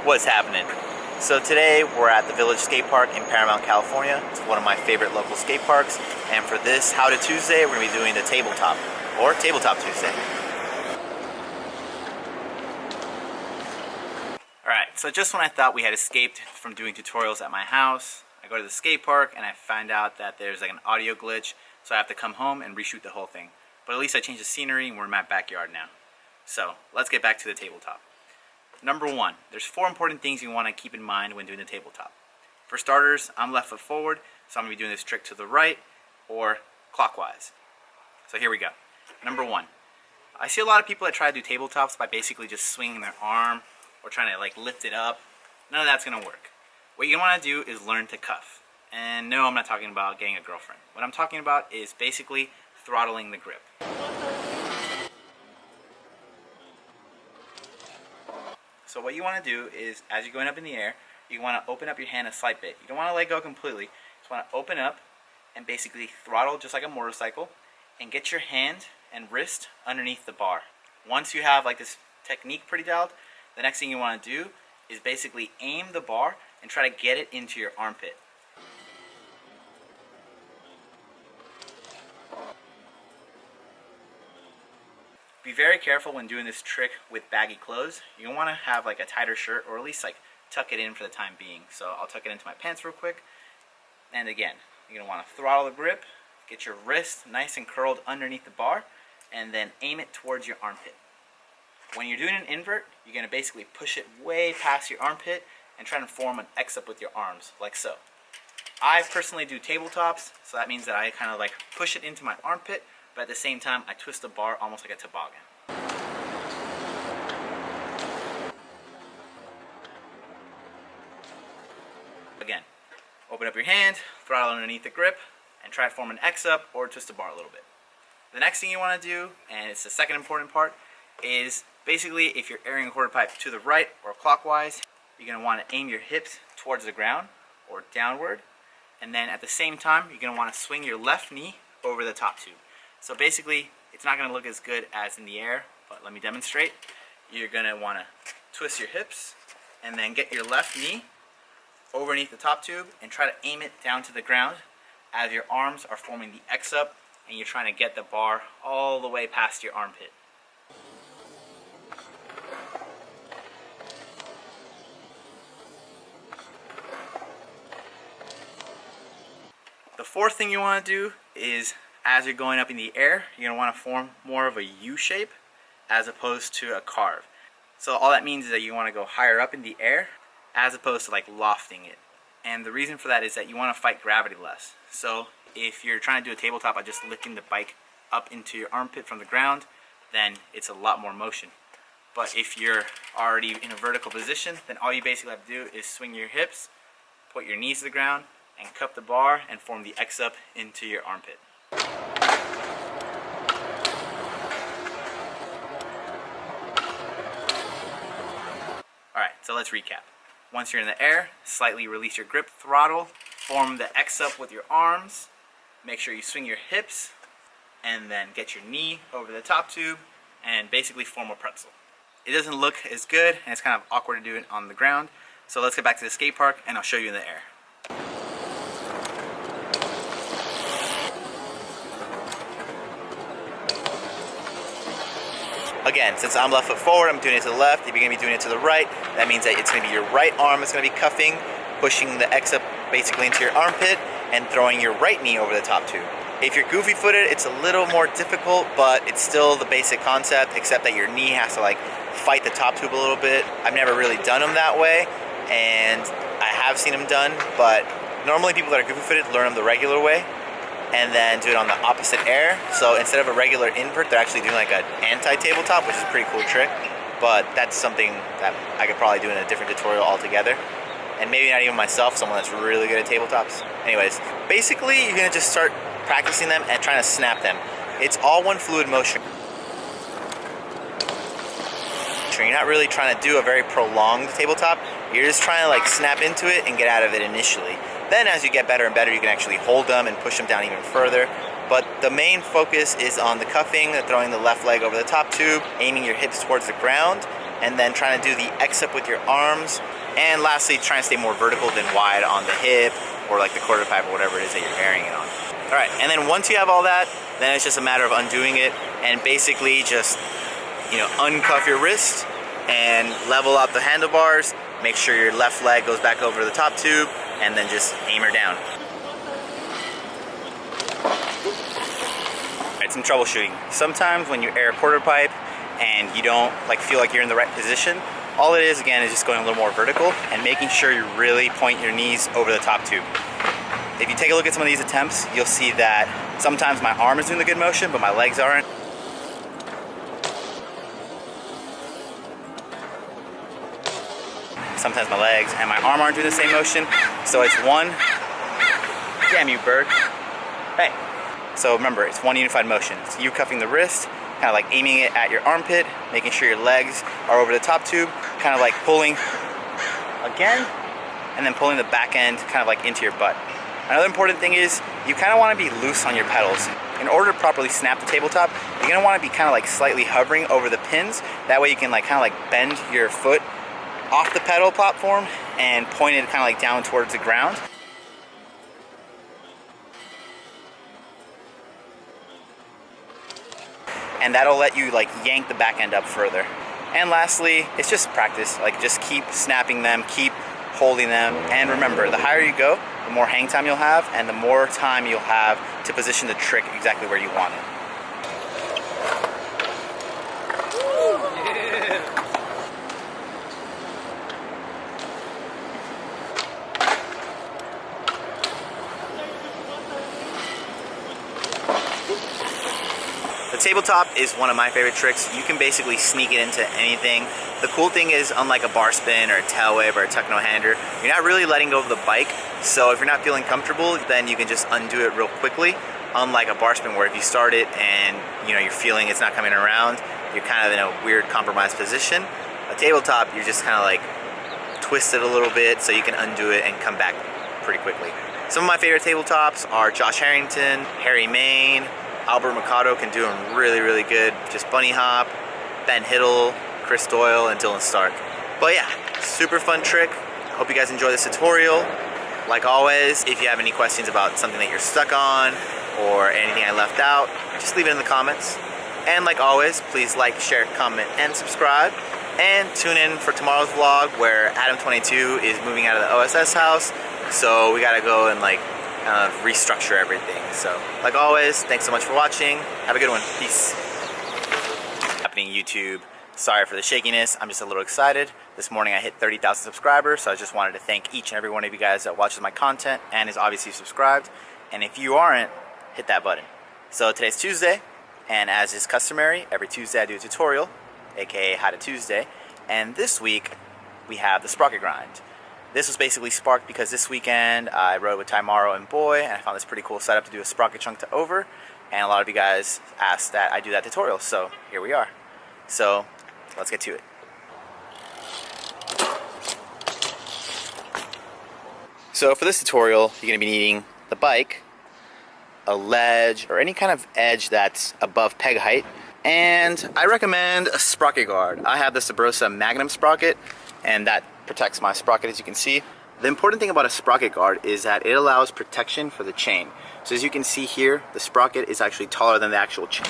What's happening? So today we're at the Village Skate Park in Paramount, California. It's one of my favorite local skate parks. And for this How to Tuesday, we're going to be doing the Tabletop, or Tabletop Tuesday. Alright, so just when I thought we had escaped from doing tutorials at my house, I go to the skate park and I find out that there's like an audio glitch, so I have to come home and reshoot the whole thing. But at least I changed the scenery and we're in my backyard now. So let's get back to the tabletop. Number one, there's 4 important things you want to keep in mind when doing the tabletop. For starters, I'm left foot forward, so I'm going to be doing this trick to the right or clockwise. So here we go. Number 1, I see a lot of people that try to do tabletops by basically just swinging their arm or trying to like lift it up. None of that's going to work. What you want to do is learn to cuff. And no, I'm not talking about getting a girlfriend. What I'm talking about is basically throttling the grip. So what you want to do is, as you're going up in the air, you want to open up your hand a slight bit. You don't want to let go completely. You just want to open up and basically throttle just like a motorcycle and get your hand and wrist underneath the bar. Once you have like this technique pretty dialed, the next thing you want to do is basically aim the bar and try to get it into your armpit. Be very careful when doing this trick with baggy clothes. You want to have like a tighter shirt, or at least like tuck it in for the time being. So I'll tuck it into my pants real quick. And again, you're going to want to throttle the grip, get your wrist nice and curled underneath the bar, and then aim it towards your armpit. When you're doing an invert, you're going to basically push it way past your armpit and try to form an X up with your arms, like so. I personally do tabletops, so that means that I kind of like push it into my armpit, but at the same time, I twist the bar almost like a toboggan. Again, open up your hand, throttle underneath the grip, and try to form an X up or twist the bar a little bit. The next thing you want to do, and it's the second important part, is basically if you're airing a quarter pipe to the right or clockwise, you're going to want to aim your hips towards the ground or downward, and then at the same time, you're going to want to swing your left knee over the top tube. So basically, it's not going to look as good as in the air, but let me demonstrate. You're going to want to twist your hips and then get your left knee underneath the top tube and try to aim it down to the ground as your arms are forming the X up and you're trying to get the bar all the way past your armpit. The fourth thing you want to do is, as you're going up in the air, you're going to want to form more of a U shape as opposed to a carve. So all that means is that you want to go higher up in the air as opposed to like lofting it. And the reason for that is that you want to fight gravity less. So if you're trying to do a tabletop by just lifting the bike up into your armpit from the ground, then it's a lot more motion. But if you're already in a vertical position, then all you basically have to do is swing your hips, put your knees to the ground, and cup the bar and form the X up into your armpit. Alright, so let's recap. Once you're in the air, slightly release your grip, throttle, form the X up with your arms, make sure you swing your hips, and then get your knee over the top tube, and basically form a pretzel. It doesn't look as good, and it's kind of awkward to do it on the ground, so let's get back to the skate park, and I'll show you in the air. Again, since I'm left foot forward, I'm doing it to the left. If you're going to be doing it to the right, that means that it's going to be your right arm that's going to be cuffing, pushing the X up basically into your armpit, and throwing your right knee over the top tube. If you're goofy footed, it's a little more difficult, but it's still the basic concept, except that your knee has to like fight the top tube a little bit. I've never really done them that way, and I have seen them done, but normally people that are goofy footed learn them the regular way and then do it on the opposite air. So instead of a regular invert, they're actually doing like an anti-tabletop, which is a pretty cool trick. But that's something that I could probably do in a different tutorial altogether. And maybe not even myself, someone that's really good at tabletops. Anyways, basically you're gonna just start practicing them and trying to snap them. It's all one fluid motion. You're not really trying to do a very prolonged tabletop. You're just trying to like snap into it and get out of it initially. Then as you get better and better, you can actually hold them and push them down even further. But the main focus is on the cuffing, throwing the left leg over the top tube, aiming your hips towards the ground, and then trying to do the X-up with your arms. And lastly, trying to stay more vertical than wide on the hip or like the quarter pipe or whatever it is that you're airing it on. All right, and then once you have all that, then it's just a matter of undoing it and basically just, you know, uncuff your wrist and level out the handlebars. Make sure your left leg goes back over the top tube and then just aim her down. All right, some troubleshooting. Sometimes when you air a quarter pipe and you don't feel like you're in the right position, all it is, again, is just going a little more vertical and making sure you really point your knees over the top tube. If you take a look at some of these attempts, you'll see that sometimes my arm is doing the good motion, but my legs aren't. Sometimes my legs and my arm aren't doing the same motion. So it's one, damn you bird, hey. So remember, it's one unified motion. It's you cuffing the wrist, kind of like aiming it at your armpit, making sure your legs are over the top tube, kind of like pulling again, and then pulling the back end kind of like into your butt. Another important thing is you kind of want to be loose on your pedals. In order to properly snap the tabletop, you're going to want to be kind of like slightly hovering over the pins. That way you can kind of like bend your foot off the pedal platform and point it kind of like down towards the ground. And that'll let you yank the back end up further. And lastly, it's just practice. Just keep snapping them, keep holding them. And remember, the higher you go, the more hang time you'll have and the more time you'll have to position the trick exactly where you want it. Tabletop is one of my favorite tricks. You can basically sneak it into anything. The cool thing is, unlike a bar spin or a tail whip or a tuck no-hander, you're not really letting go of the bike. So if you're not feeling comfortable, then you can just undo it real quickly. Unlike a bar spin where if you start it and you're feeling it's not coming around, you're kind of in a weird compromised position. A tabletop, you're just kind of like twist it a little bit so you can undo it and come back pretty quickly. Some of my favorite tabletops are Josh Harrington, Harry Main, Albert Mikado can do them really, really good. Just bunny hop, Ben Hiddle, Chris Doyle, and Dylan Stark. But yeah, super fun trick. Hope you guys enjoy this tutorial. Like always, if you have any questions about something that you're stuck on or anything I left out, just leave it in the comments. And like always, please like, share, comment, and subscribe. And tune in for tomorrow's vlog where Adam22 is moving out of the OSS house. So we gotta go and restructure everything. So like always, thanks so much for watching. Have a good one. Peace. Happening YouTube. Sorry for the shakiness. I'm just a little excited. This morning I hit 30,000 subscribers, so I just wanted to thank each and every one of you guys that watches my content and is obviously subscribed. And if you aren't, hit that button. So today's Tuesday, and as is customary, every Tuesday I do a tutorial, aka How to Tuesday. And this week we have the sprocket grind. This was basically sparked because this weekend I rode with Ty Morrow and Boy, and I found this pretty cool setup to do a sprocket chunk to over, and a lot of you guys asked that I do that tutorial, so here we are. So let's get to it. So for this tutorial, you're going to be needing the bike, a ledge, or any kind of edge that's above peg height, and I recommend a sprocket guard. I have the Sabrosa Magnum sprocket, and that protects my sprocket, as you can see. The important thing about a sprocket guard is that it allows protection for the chain. So as you can see here, the sprocket is actually taller than the actual chain.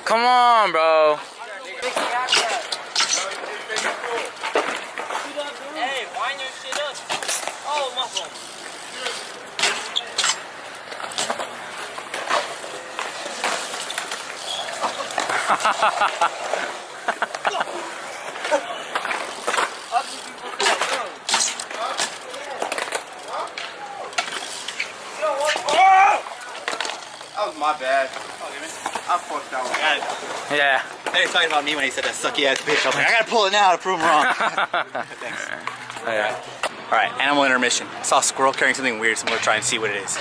Come on, bro. Hey, wind your shit up. Oh, my phone. That was my bad. I fucked that one. Yeah. They were talking about me when he said that sucky ass bitch. I was like, I gotta pull it now to prove him wrong. Thanks. Yeah. All right, animal intermission. I saw a squirrel carrying something weird, so I'm gonna try and see what it is.